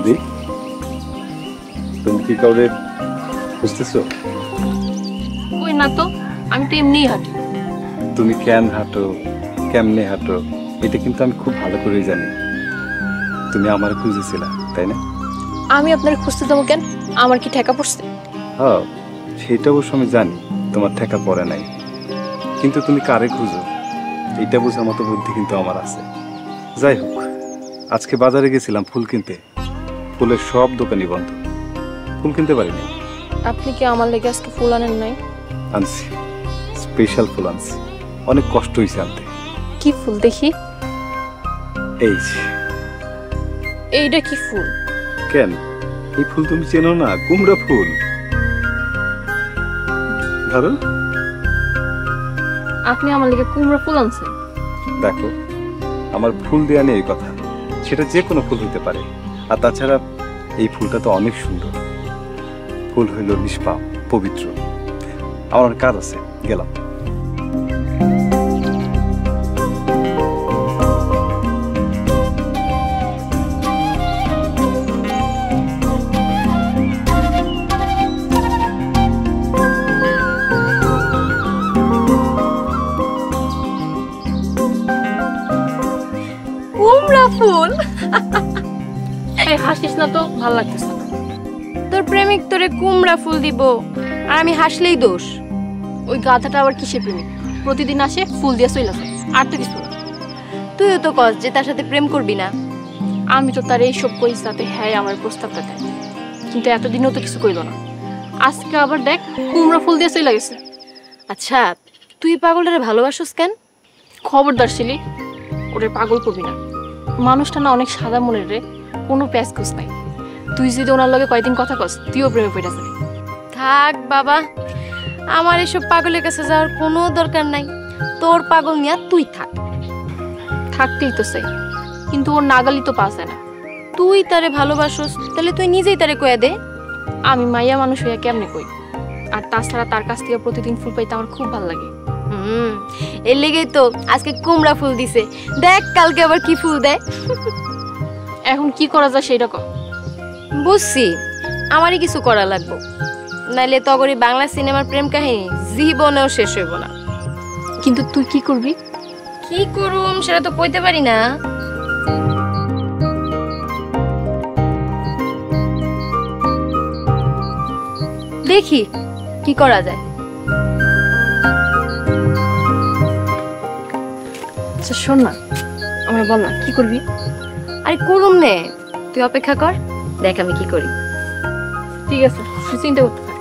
বৌদি, তুমি কি কাউরে বুঝতেছো? কই না তো, আমি তো এমনিই হাঁটি। তুমি কেন হাঁটো, কেমনে হাঁটো, এটা কিন্তু আমি খুব ভালো করেই জানি। তুমি আমার খুঁজেছিলা, তাই না? আমি আপনার খুঁজতে যাবো কেন? আমার কি ঠেকা পড়ছে? হ্যাঁ, সেটা অবশ্য আমি জানি তোমার ঠেকা পড়ে নাই, কিন্তু তুমি কারে খুঁজো এটা বোঝার মতো বুদ্ধি কিন্তু আমার আছে। যাই হোক, আজকে বাজারে গেছিলাম ফুল কিনতে, ফুলের সব দোকানই বন্ধ, ফুল কিনতে পারিনি। আপনি কি আমার লেগে আজকে ফুল আনেন নাই? আনছি, স্পেশাল ফুল আনছি, অনেক কষ্ট হয়েছে আনতে। কি ফুল দেখি? এই যে। এইটা কি ফুল? কেন, এই ফুল তুমি চেনো না? কুমড়া ফুল। ধরো। আপনি আমার লেগে কুমড়া ফুল আনছেন? দেখো, আমার ফুল দেয়া নেই কথা, সেটা যে কোনো ফুল হইতে পারে। আর তাছাড়া এই ফুলটা তো অনেক সুন্দর, ফুল হইল নিষ্পাপ, পবিত্র। আমার কাজ আছে, গেলাম। কুমড়া ফুল? এই হাসিস না তো, ভালো লাগতেছে না। তোর প্রেমিক তোরে কুমড়া ফুল দিব আর আমি হাসলেই দোষ? ওই গাধাটা আবার কিসের প্রেমিক? প্রতিদিন আসে ফুল দিয়ে চলে যায়, আর তো কিছু না। তুইও তো কস যে তার সাথে প্রেম করবি না। আমি তো তার এইসব কই যাতে হ্যাঁ আমার প্রস্তাবটা দেয়, কিন্তু এতদিনও তো কিছু কইল না। আজকে আবার দেখ কুমড়া ফুল দিয়ে চলে গেছে। আচ্ছা, তুই পাগলটারে ভালোবাসোস কেন? খবরদার ছিলি, ওরে পাগল করবি না। মানুষটা না অনেক সাদা মনের রে, কোনো প্যাচ গোস নাই। তুই যদি ওনার লগে কয়দিন কথা কস, তুইও প্রেমে পড়ে যাবি। থাক বাবা, আমার এসব পাগলের কাছে যাওয়ার কোনো দরকার নাই। তোর পাগল নিয়ে তুই থাক। থাকতেই তো চাই, কিন্তু ওর নাগালি তো পাওয়া যায় না। তুই তারে ভালোবাসোস, তাহলে তুই নিজেই তারে কয়ে দে। আমি মাইয়া মানুষ হইয়া কেমনে কই? আর তাছাড়া তার কাছ থেকে প্রতিদিন ফুল পাইতে আমার খুব ভালো লাগে। এর লেগেই তো আজকে কুমড়া ফুল দিছে। দেখ কালকে আবার কি ফুল দেয়। এখন কি করা যায় সেটা কর। বুঝছি, আমারই কিছু করা লাগবে, নাইলে তগরি বাংলা সিনেমার প্রেম কাহিনী জীবনেও শেষ হইব না। কিন্তু তুই কি করবি? কি করুম সেটা তো কইতে পারি না। দেখি কি করা যায়। আচ্ছা শোন না, আমার বল না কি করবি? আরে করুম নে, তুই অপেক্ষা কর, দেখ আমি কি করি। ঠিক আছে, তুই চিন্তা করতে থাক।